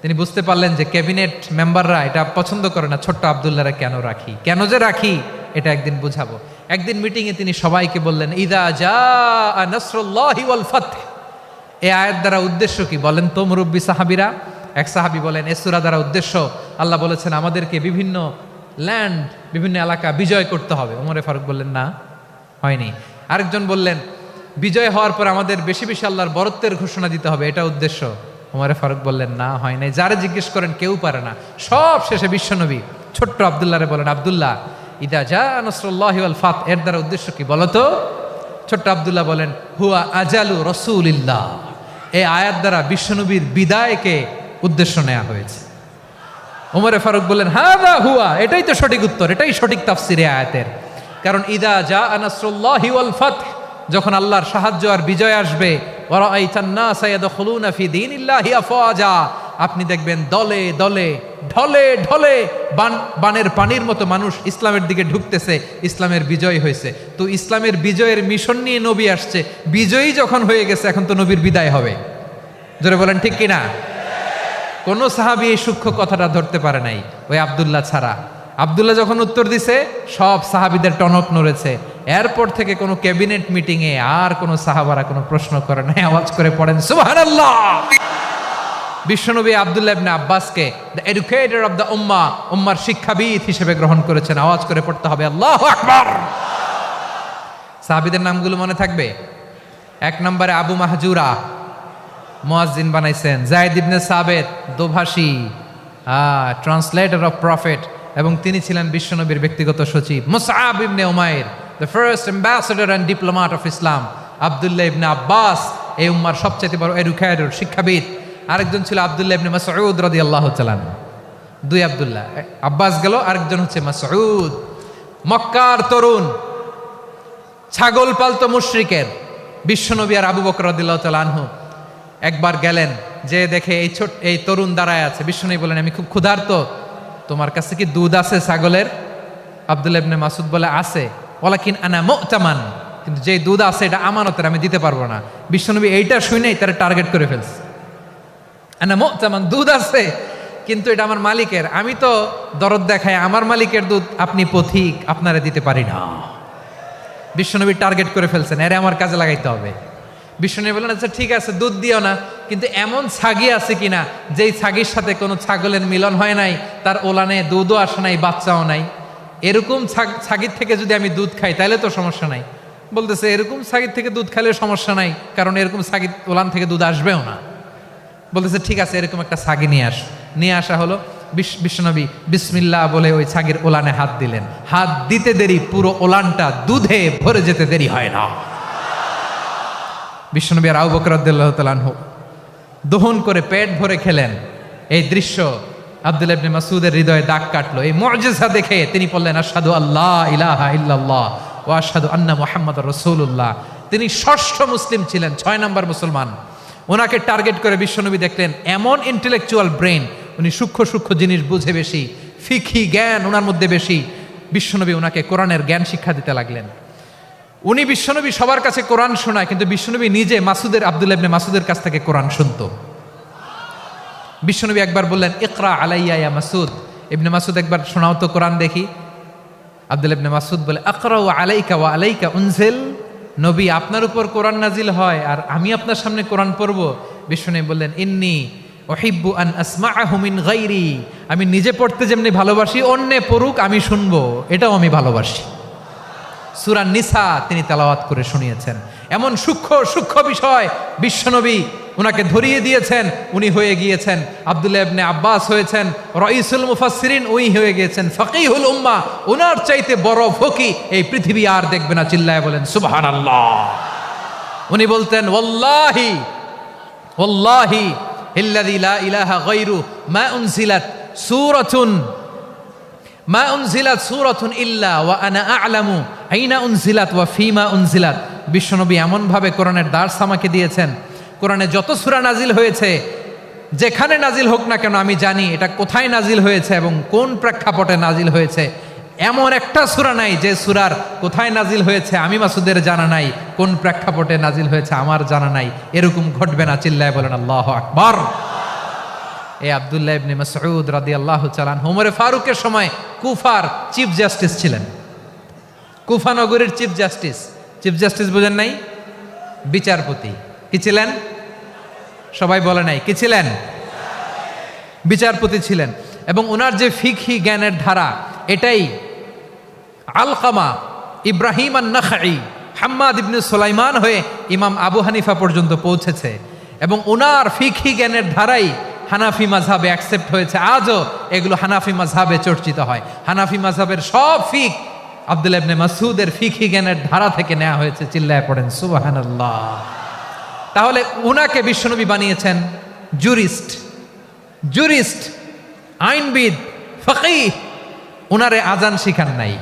A: তিনি বুঝতে পারলেন যে ক্যাবিনেট মেম্বাররা এটা পছন্দ করে না, ছোট্ট আব্দুল্লাহরা কেন রাখি, কেন যে রাখি এটা একদিন বুঝাবো। একদিন মিটিংয়ে তিনি সবাইকে বললেন, ইদা জাআ নাসরুল্লাহি ওয়াল ফাতহ। এই আয়াত দ্বারা উদ্দেশ্য কি বলেন তো মুরব্বী সাহাবীরা? এক সাহাবী বলেন, এই সূরা দ্বারা উদ্দেশ্য, আল্লাহ বলেছেন আমাদেরকে বিভিন্ন ল্যান্ড, বিভিন্ন এলাকা বিজয় করতে হবে। ওমরে ফারুক বললেন, না, হয়নি। আরেকজন বললেন, বিজয় হওয়ার পর আমাদের বেশি বেশি আল্লাহর বরত্বের ঘোষণা দিতে হবে, এটা উদ্দেশ্য। ওমরে ফারুক বললেন, না, হয় নাই। যারা জিজ্ঞেস করেন কেউ পারে না। সব শেষে বিশ্বনবী ছোট্ট আব্দুল্লাহরে বলেন, আব্দুল্লাহ, ইদা জাআ নাসরুল্লাহি ওয়াল ফাতহ এর দ্বারা উদ্দেশ্য কি বলো তো? ছোট্ট আব্দুল্লাহ বলেন, হুয়া আজালু রাসূলিল্লাহ। এই আয়াত দ্বারা বিশ্বনবীর বিদায়কে উদ্দেশ্য নেওয়া হয়েছে। ওমরে ফারুক বললেন, হাযা হুয়া, এটাই তো সঠিক উত্তর, এটাই সঠিক তাফসীর এই আয়াতের। কারণ ইদা জাআ নাসরুল্লাহি ওয়াল ফাতহ, যখন আল্লাহর সাহায্য আর বিজয় আসবে, ওয়া রাআইতান নাসা ইয়াদখুলুনা ফি দীনিল্লাহি আফওয়াজা, আপনি দেখবেন দলে দলে ঢলে ঢলে বানের পানির মতো মানুষ ইসলামের দিকে ঢুকতেছে, ইসলামের বিজয় হয়েছে। তো ইসলামের বিজয়ের মিশন নিয়ে নবী আসছে, বিজয়ী যখন হয়ে গেছে এখন তো নবীর বিদায় হবে। জোরে বলেন ঠিক কিনা? কোন সাহাবী এই সূক্ষ্ম কথাটা ধরতে পারে নাই, ওই আব্দুল্লাহ ছাড়া। আব্দুল্লাহ যখন উত্তর দিছে, সব সাহাবীদের টনক নড়েছে। এরপর থেকে কোনো ক্যাবিনেট মিটিংয়ে আর কোনো সাহাবারা কোনো প্রশ্ন করে নাই, আওয়াজ করে পড়েন সুবহানাল্লাহ। বিশ্বনবী আব্দুল্লাহ ইবনে আব্বাসকে দ্য এডুকেটর অফ দ্য উম্মাহ, উম্মার শিক্ষাবিদ হিসেবে গ্রহণ করেছেন। আওয়াজ করে পড়তে হবে আল্লাহু আকবার। সাহাবীদের নামগুলো মনে থাকবে? এক নম্বরে আবু মাহজুরা, মুয়াজ্জিন বানাইছেন। যায়েদ ইবনে সাবিত, দোভাষী, ট্রান্সলেটর অফ প্রফেট, এবং তিনি ছিলেন বিশ্বনবীর ব্যক্তিগত সচিব। মুসআব ইবনে উমাইর, the first ambassador and diplomat of Islam. আব্দুল্লাহ ইবনে আব্বাস, এই উম্মার সবচেয়ে বড় এডুকেটর, শিক্ষাবিদ। আরেকজন ছিল আব্দুল্লাহ ইবনে মাসউদ রাদিয়াল্লাহু তাআলা। দুই আব্দুল্লাহ, আব্বাস গেল, আরেকজন হচ্ছে মাসউদ। মক্কার তরুণ, ছাগল পালতো মুশরিকের। বিশ্বনবী আর আবু বকর রাদিয়াল্লাহু তাআলা আনহু একবার গেলেন, যে দেখে এই তরুণ দাঁড়ায় আছে। বিশ্বনবী বলেন, আমি খুব ক্ষুধার্ত, তোমার কাছে কি দুধ আছে ছাগলের? আব্দুল্লাহ ইবনে মাসউদ বলে, আছে। ওয়ালাকিন আনা মুতামান, কিন্তু যে দুধ আছে এটা আমানতের, আমি দিতে পারবো না। বিশ্বনবী এইটা শুনেই তারা টার্গেট করে ফেলছে। আনা মুতামান, দুধ আছে কিন্তু এটা আমার মালিকের, আমি তো দরদ দেখাই, আমার মালিকের দুধ আপনি পথিক, আপনারে দিতে পারি না। বিশ্বনবী টার্গেট করে ফেলছেন, এরে আমার কাজে লাগাইতে হবে। বিশ্বনবী বললেন, আচ্ছা ঠিক আছে, দুধ দিও না, কিন্তু এমন ছাগি আছে কিনা যেই ছাগির সাথে কোনো ছাগলের মিলন হয় নাই, তার ওলানে দুধও আসে নাই, বাচ্চাও নাই, এরকম ছাগির থেকে যদি আমি দুধ খাই তাহলে তো সমস্যা নাই। বলতেছে, এরকম ছাগির থেকে দুধ খাইলে সমস্যা নাই, কারণ এরকম ছাগির ওলান থেকে দুধ আসবেও না। বলতেছে, ঠিক আছে, এরকম একটা ছাগি নিয়ে আসা হলো। বিশ্বনবী বিসমিল্লাহ বলে ওই ছাগির ওলানে হাত দিলেন। হাত দিতে দেরি, পুরো ওলানটা দুধে ভরে যেতে দেরি হয় না। বিশ্বনবী আর আবু বকর রাদিয়াল্লাহু তাআলা আনহু দহন করে পেট ভরে খেলেন। এই দৃশ্য আব্দুল্লাহ ইবনে মাসউদের হৃদয়ে দাগ কাটলো। এই মুআজিজা দেখে তিনি বললেন, আশহাদু আল্লা ইলাহা ইল্লাল্লাহ ওয়া আশহাদু আন্না মুহাম্মাদুর রাসূলুল্লাহ। তিনি ষষ্ঠ মুসলিম ছিলেন, 6 নম্বর মুসলমান। ওনাকে টার্গেট করে বিশ্বনবী দেখলেন এমন ইন্টেলেকচুয়াল ব্রেন, উনি সূক্ষ্ম সূক্ষ্ম জিনিস বুঝে বেশি, ফিকহি জ্ঞান ওনার মধ্যে বেশি। বিশ্বনবী ওনাকে কোরআনের জ্ঞান শিক্ষা দিতে লাগলেন। উনি বিশ্বনবী সবার কাছে কোরআন শোনায়, কিন্তু বিশ্বনবী নিজে আব্দুল্লাহ ইবনে মাসউদের কাছ থেকে কোরআন শুনতো। বিশ্বনবী একবার বললেন, ইকরা আলাইয়া ইয়া মাসউদ। ইবনে মাসউদ, একবার শোনাও তো কোরআন দেখি। আব্দুল্লাহ ইবনে মাসউদ বলে, আকরাউ আলাইকা ওয়া আলাইকা উনজিল। নবী, আপনার উপর কোরআন নাজিল হয় আর আমি আপনার সামনে কোরআন পড়ব। বিশ্বনবী বললেন, ইন্নী উহিব্বু আন আসমাআহু মিন গায়রি। আমি নিজে পড়তে যেমনি ভালোবাসি, অন্যে পড়ুক আমি শুনবো, এটাও আমি ভালোবাসি। সূরা নিসা তিনি তেলাওয়াত করে শুনিয়েছেন। এমন সূক্ষ্ম সূক্ষ্ম বিষয় বিশ্বনবী উনাকে ধরিয়ে দিয়েছেন। উনি হয়ে গিয়েছেন আব্দুল্লাহ ইবনে আব্বাস, হয়েছেন রাইসুল মুফাসসিরিন, উনি হয়ে গিয়েছেন ফাকিহুল উম্মাহ। ওনার চাইতে বড় ফকি এই পৃথিবী আর দেখবে না। চিল্লায় বলেন সুবহানাল্লাহ। উনি বলতেন, ওয়াল্লাহি ওয়াল্লাহি ইল্লাযী লা ইলাহা গায়রু মা উনজিলাত সূরাতুন মা উনজিলাত সূরাতুন ইল্লা ওয়া আনা আ'লামু আইনা উনজিলাত ওয়া ফীমা উনজিলাত। বিশ্বনবী এমন ভাবে কোরআনের দার্স আমাকে দিয়েছেন, কোরআনে যত সূরা নাজিল হয়েছে, যেখানে নাজিল হোক না কেন আমি জানি এটা কোথায় নাজিল হয়েছে এবং কোন প্রেক্ষাপটে নাজিল হয়েছে। এমন একটা সূরা নাই যে সূরার কোথায় নাজিল হয়েছে আমি মাসুদের জানা নাই, কোন প্রেক্ষাপটে নাজিল হয়েছে আমার জানা নাই। এরকম ঘটবে না, চিল্লায় বলেন আল্লাহু আকবার। এই আব্দুল্লাহ ইবনে মাসউদ রাদিয়াল্লাহু তাআলা আনহু ওমর ফারুকের সময় কুফার চিফ জাস্টিস ছিলেন। কুফা নগরীর চিফ জাস্টিস। চিফ জাস্টিস বুঝেন নাই? বিচারপতি। কি ছিলেন? সবাই বলে নাই কি ছিলেন? বিচারপতি ছিলেন। এবং ওনার যে ফিকহি জ্ঞানের ধারা, এটাই আলকামা, ইব্রাহিম আন-নাখাই, হাম্মাদ ইবনে সুলাইমান হয়ে ইমাম আবু হানিফা পর্যন্ত পৌঁছেছে। এবং ওনার ফিকহি জ্ঞানের ধারাই হানাফি মাযহাবে অ্যাকসেপ্ট হয়েছে। আজও এগুলো হানাফি মাযহাবে চর্চিত হয়। হানাফি মাযহাবের সব ফিক আব্দুল্লাহ ইবনে মাসউদের ফিকহি জ্ঞানের ধারা থেকে নেওয়া হয়েছে। চিল্লায় পড়েন সুবহানাল্লাহ। তাহলে উনাকে বিশ্বনবী বানিয়েছেন জুরিস্ট, আইনবিদ, ফকিহ। উনারে আজান শিখান নাই।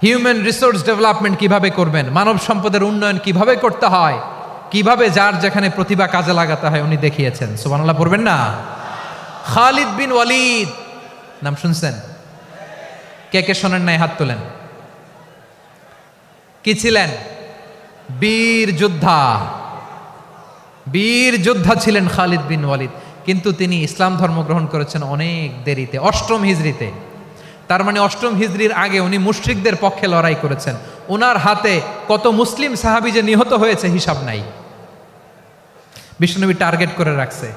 A: হিউম্যান রিসোর্স ডেভেলপমেন্ট কিভাবে করবেন, মানব সম্পদের উন্নয়ন কিভাবে করতে হয়, কিভাবে যার যেখানে প্রতিভা কাজে লাগাতে হয় উনি দেখিয়েছেন। সুবহানাল্লাহ পড়বেন না? খালিদ বিন ওয়ালিদ নাম শুনছেন? কে কে শোনেন নাই হাত তোলেন। কি ছিলেন? বীর যোদ্ধা ছিলেন খালিদ বিন ওয়ালিদ। কিন্তু তিনি ইসলাম ধর্ম গ্রহণ করেছেন অনেক দেরিতে, 8ম হিজরিতে। তার মানে 8ম হিজরির আগে উনি মুশরিকদের পক্ষে লড়াই করেছেন। ওনার হাতে কত মুসলিম সাহাবী যে নিহত হয়েছে হিসাব নাই। বিশ্বনবী টার্গেট করে রাখছে,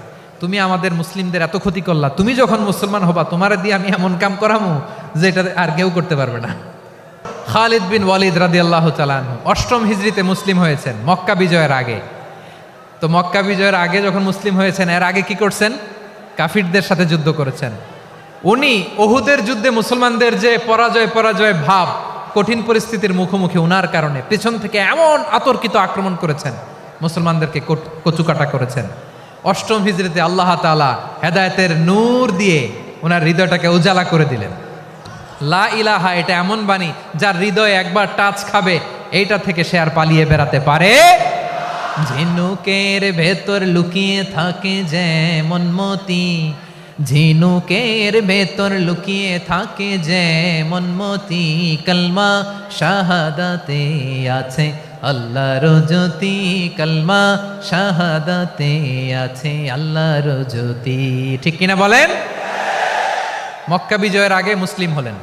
A: তুমি আমাদের মুসলিমদের এত ক্ষতি করলা, তুমি যখন মুসলমান হবা তোমারে দিয়ে আমি এমন কাম করামু যে এটা আর কেউ করতে পারবে না। খালিদ বিন ওয়ালিদ রাদিয়াল্লাহু তাআলা আনহু 8ম হিজরিতে মুসলিম হয়েছেন, মক্কা বিজয়ের আগে। তো মক্কা বিজয়ের আগে যখন মুসলিম হয়েছেন, এর আগে কি করছেন? কাফিরদের সাথে যুদ্ধ করেছেন। উনি উহুদের যুদ্ধে মুসলমানদের যে পরাজয় ভাব, কঠিন পরিস্থিতির মুখোমুখি ওনার কারণে পেছন থেকে এমন আতর্কিত আক্রমণ করেছেন, মুসলমানদেরকে কচুকাটা করেছেন। 8ম হিজরিতে আল্লাহ তাআলা হেদায়েতের নূর দিয়ে ওনার হৃদয়টাকে উজালা করে দিলেন। লা ইলাহা এটা এমন বাণী যার হৃদয়ে একবার টাচ খাবে, এইটা থেকে সে আর পালিয়ে বেড়াতে পারে। ঝিনুকের ভেতর লুকিয়ে থাকে যেমন মতি, ঝিনুকের ভেতর লুকিয়ে থাকে যেমন মতি, কলমা শাহাদাতে আছে আল্লাহর জ্যোতি, কলমা শাহাদাতে আছে আল্লাহর জ্যোতি। ঠিক কিনা বলেন? মক্কা বিজয়ের আগে মুসলিম হলেন,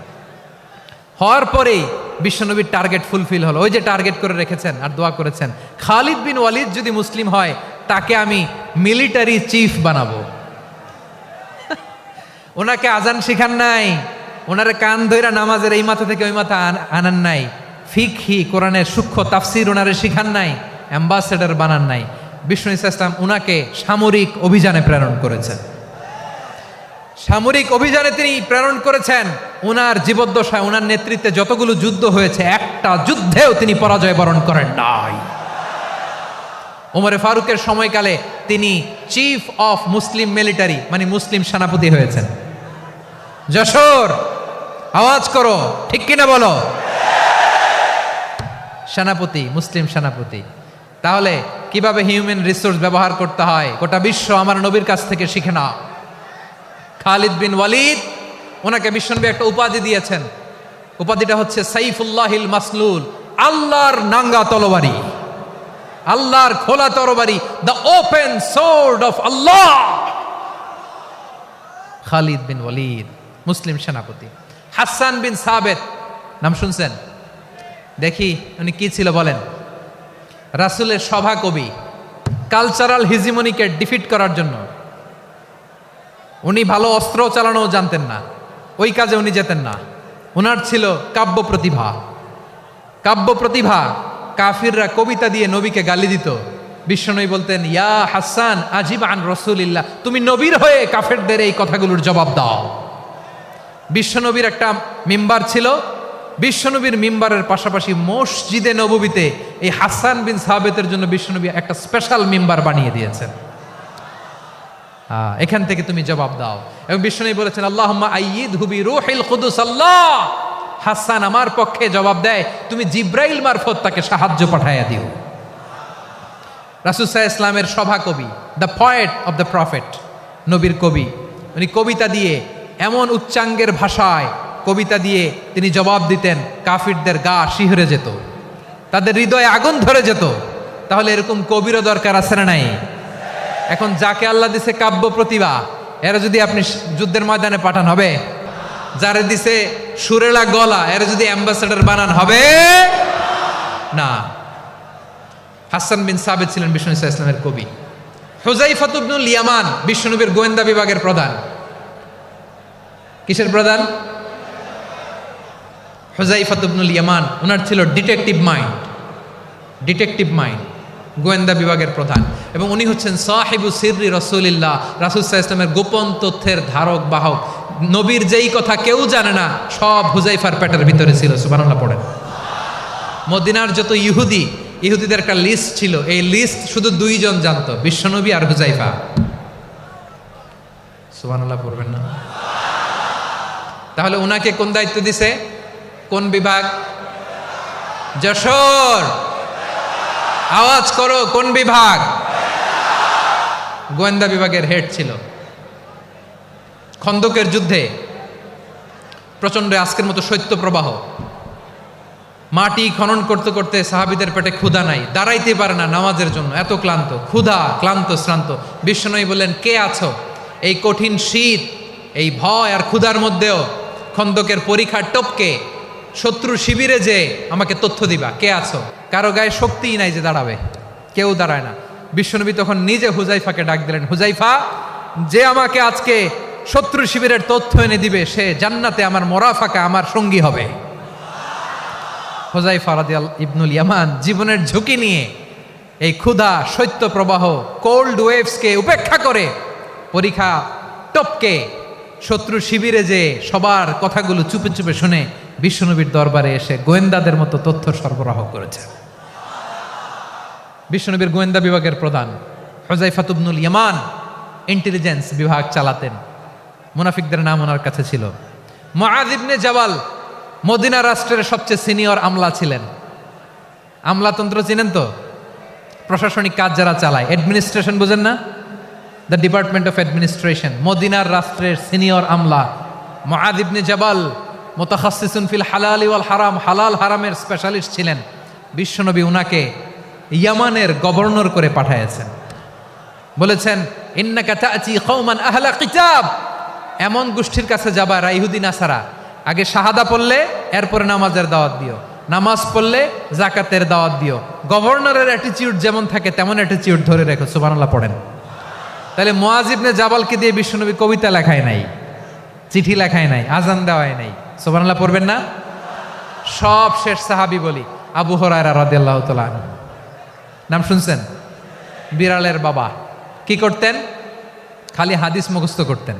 A: হওয়ার পরেই বিশ্বনবীর টার্গেট ফুলফিল হলো। ওই যে টার্গেট করে রেখেছেন আর দোয়া করেছেন, খালিদ বিন ওয়ালিদ যদি মুসলিম হয় তাকে আমি মিলিটারি চিফ বানাবো। ওনাকে আজান শিখান নাই, ওনারে কান ধইরা নামাজের এই মাথা থেকে ওই মাথা আনান নাই, ফিকহি কোরআনের সূক্ষ্ম তাফসীর ওনারে শিখান নাই, অ্যাম্বাসেডর বানান নাই। বিষ্ণু ইসলাম উনাকে সামরিক অভিযানে প্রেরণ করেছেন। সামরিক অভিযানে তিনি প্রেরণ করেছেন। উনার জীবদ্দশায় উনার নেতৃত্বে যতগুলো যুদ্ধ হয়েছে, একটা যুদ্ধেও তিনি পরাজয় বরণ করেন নাই। ওমরে ফারুকের সময়কালে তিনি চিফ অফ মুসলিম মিলিটারি, মানে মুসলিম সেনাপতি হয়েছেন। যশোর আওয়াজ করো, ঠিক কিনা বলো? সেনাপতি, মুসলিম সেনাপতি। তাহলে কিভাবে হিউম্যান রিসোর্স ব্যবহার করতে হয় গোটা বিশ্ব আমার নবীর কাছ থেকে শিখে নাও। খালিদ বিন ওয়ালিদ, ওনাকে বিশ্বনবী একটা উপাধি দিয়েছেন। উপাধিটা হচ্ছে সাইফুল্লাহিল মাসলুল, আল্লাহর নাঙ্গা তরবারি, আল্লাহর খোলা তরবারি, দ্য ওপেন সোর্ড অফ আল্লাহ। খালিদ বিন ওয়ালিদ মুসলিম সেনাপতি। হাসান বিন সাবেত নাম শুনছেন? দেখি উনি কি ছিল বলেন। রাসূলের সভা কবি, কালচারাল হিজিমনিকে ডিফিট করার জন্য। উনি ভালো অস্ত্র চালানোও জানতেন না, ওই কাজে উনি যেতেন না। ওনার ছিল কাব্য প্রতিভা। কাফিররা কবিতা দিয়ে নবীকে গালি দিত। বিশ্বনবী বলতেন, ইয়া হাসান আজিব আন রাসূলিল্লাহ, তুমি নবীর হয়ে কাফেরদের এই কথাগুলোর জবাব দাও। বিশ্বনবীর একটা মিম্বার ছিল। বিশ্বনবীর মিম্বারের পাশাপাশি মসজিদে নববীতে এই হাসান বিন সাবেতের জন্য বিশ্বনবী একটা স্পেশাল মিম্বার বানিয়ে দিয়েছেন। এখান থেকে তুমি জবাব দাও। এবং বিষ্ণু বলেছেন আল্লাহুম্মা আইয়িদহু বিরূহিল কুদুস। আল্লাহ, হাসান আমার পক্ষে জবাব দেয়, তুমি জিব্রাইল মারফত তাকে সাহায্য পাঠাইয়া দিও। রাসূল সাল্লাল্লাহু আলাইহি ইসলামের সভা কবি, the poet of the prophet, নবীর কবি, উনি কবিতা দিয়ে এমন উচ্চাঙ্গের ভাষায় কবিতা দিয়ে তিনি জবাব দিতেন, কাফিরদের গা শিহরে যেত, তাদের হৃদয়ে আগুন ধরে যেত। তাহলে এরকম কবিরও দরকার আছে না নাই? এখন যাকে আল্লাহ দিছে কাব্য প্রতিভা, এরা যদি আপনি যুদ্ধের ময়দানে পাঠান হবে? যারে দিছে সুরেলা গলা, এরা যদি অ্যাম্বাসেডর বানান হবে না। হাসান বিন সাবিত ছিলেন বিষ্ণু ইসলামের কবি। হুযায়ফা ইবনুল ইয়ামান বিশ্বনবীর গোয়েন্দা বিভাগের প্রধান। কিসের প্রধান? হুযায়ফা ইবনুল ইয়ামান। ওনার ছিল ডিটেকটিভ মাইন্ড, গোয়েন্দা বিভাগের প্রধান। এবং উনি হচ্ছেন সাহিবু সিররি রাসূলিল্লাহ, রাসূল সাল্লাল্লাহু আলাইহি ওয়াসাল্লামের গোপন তথ্যের ধারক বাহক। নবীর যেই কথা কেউ জানে না, সব হুযায়ফার পেটের ভিতরে ছিল। সুবহানাল্লাহ পড়েন। মদিনার যত ইহুদিদের একটা লিস্ট ছিল, এই লিস্ট শুধু দুইজন জানতো, বিশ্বনবী আর হুযায়ফা। সুবহানাল্লাহ পড়বেন না? তাহলে উনাকে কোন দায়িত্ব দিছে? কোন বিভাগ? যশোর, আওয়াজ করো, কোন বিভাগ? গোয়েন্দা বিভাগের হেড ছিল। খন্দকের যুদ্ধে প্রচন্ড আজকের মতো শৈত্য প্রবাহ, মাটি খনন করতে করতে সাহাবীদের পেটে ক্ষুধা নাই, দাঁড়াইতে পারে না নামাজের জন্য, এত ক্লান্ত, ক্লান্ত শ্রান্ত। বিশ্বনবী বললেন, কে আছো? এই কঠিন শীত, এই ভয় আর ক্ষুধার মধ্যেও খন্দকের পরীক্ষার টপকে শত্রু শিবিরে যে আমাকে তথ্য দিবা, কে আছো? কারো গায়ে শক্তিই নাই যে দাঁড়াবে, কেউ দাঁড়ায় না। বিশ্বনবী তখন নিজে হুযায়ফাকে ডাক দিলেন, হুযায়ফা, যে আমাকে আজকে শত্রু শিবিরের তথ্য এনে দিবে, সে জান্নাতে আমার মোরাফাকা, আমার সঙ্গী হবে। হুযায়ফা রাদিয়াল্লাহু ইবনুল ইয়ামান জীবনের ঝুঁকি নিয়ে এই ক্ষুধা, শৈত্য প্রবাহ, কোল্ড ওয়েভসকে উপেক্ষা করে পরীক্ষা টপকে শত্রু শিবিরে যে সবার কথাগুলো চুপে চুপে শুনে বিশ্বনবীর দরবারে এসে গোয়েন্দাদের মতো তথ্য সরবরাহ করেছে। বিশ্বনবীর গোয়েন্দা বিভাগের প্রধান হুযায়ফা ইবনুল ইয়ামান ইন্টেলিজেন্স বিভাগ চালাতেন। মুনাফিকদের নাম ওনার কাছে ছিল। মুআয ইবনে জাবাল মদিনা রাষ্ট্রের সবচেয়ে সিনিয়র আমলা ছিলেন। আমলাতন্ত্র চিনেন তো? প্রশাসনিক কাজ যারা চালায়, অ্যাডমিনিস্ট্রেশন বুঝেন না? The department of administration. মদিনার রাষ্ট্রের সিনিয়র আমলা মুআয ইবনে জাবাল মুতাখাসসিসুন ফিল হালাল ওয়াল হারাম, হালাল হারামের স্পেশালিস্ট ছিলেন। বিশ্বনবী উনাকে ইয়ামানের গভর্নর করে পাঠাইছেন। বলেছেন, ইন্নাকা তা'তি কওমান আহলা কিতাব, এমন গোষ্ঠীর কাছে যাবা এরা ইহুদি নাসারা, আগে শাহাদা পড়লে এরপরে নামাজের দাওয়াত দিও, নামাজ পড়লে যাকাতের দাওয়াত দিও। গভর্নরের অ্যাটিটিউড যেমন থাকে তেমন অ্যাটিটিউড ধরে রেখো। সুবহানাল্লাহ পড়েন। তাহলে মুআয ইবনে জাবালকে দিয়ে বিশ্বনবী কবিতা লেখায় নাই, চিঠি লেখায় নাই, আজান দেওয়ায় নাই। সুবহানাল্লাহ পড়বেন না? সব শেষ সাহাবী বলি আবু হুরায়রা রাদিয়াল্লাহু তাআলা আনহু, নাম শুনছেন? বিড়ালের বাবা। কি করতেন? খালি হাদিস মুখস্থ করতেন।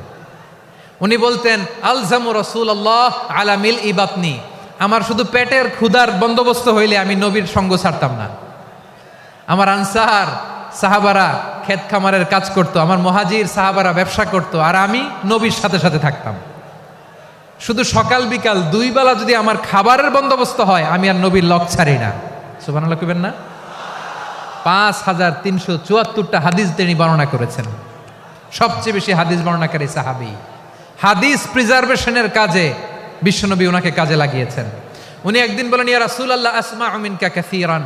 A: উনি বলতেন, আলজামু রাসূলুল্লাহ আলা মিল ইবাতনি, আমার শুধু পেটের ক্ষুধার বন্দোবস্ত হইলে আমি নবীর সঙ্গ ছাড়তাম না। আমার আনসার সাহাবারা ক্ষেত খামারের কাজ করতো, আমার মুহাজির সাহাবারা ব্যবসা করতো, আর আমি নবীর সাথে সাথে থাকতাম। শুধু সকাল বিকাল দুই বেলা যদি আমার খাবারের বন্দোবস্ত হয়, আমি আর নবীর লক ছাড়ি না। সুবহানাল্লাহ কইবেন না? 5374টা হাদিস তিনি বর্ণনা করেছেন। সবচেয়ে বেশি হাদিস বর্ণনাকারী সাহাবী। হাদিস প্রিজার্ভেশনের কাজে বিশ্বনবী ওনাকে কাজে লাগিয়েছেন। উনি একদিন বলেন, ইয়া রাসূলুল্লাহ আসমাউ মিনকা কাসীরান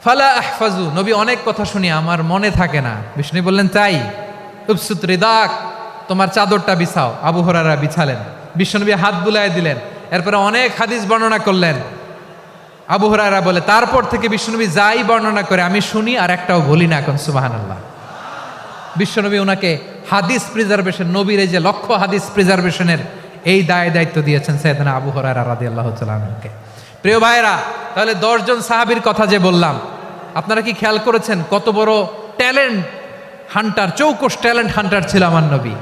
A: ফালা আহফাজু, নবী অনেক কথা শুনি আমার মনে থাকে না। বিষ্ণু বললেন, তাই? উবসুত রিদাক, তোমার চাদরটা বিছাও। আবু হুরায়রা বিছালেন, বিশ্বনবী হাত বুলায় দিলেন, এরপরে অনেক হাদিস বর্ণনা করলেন। আবু হুরায়রা বলে, তারপর থেকে বিশ্বনবী যাই বর্ণনা করে আমি শুনি আর একটাও বলি না। এখন সুবহানাল্লাহ। বিশ্বনবী ওনাকে হাদিস প্রিজার্ভেশন, নবীর এই যে লক্ষ্য হাদিস প্রিজার্ভেশনের এই দায়িত্ব দিয়েছেন সাইয়েদনা আবু হুরায়রা রাদিয়াল্লাহু তাআলা আনহুকে। প্রিয় ভাইরা, তাহলে 10 জন সাহাবীর কথা যে বললাম, আপনারা কি খেয়াল করেছেন কত বড় ট্যালেন্ট হান্টার, চৌকস ট্যালেন্ট হান্টার ছিল আমার নবী?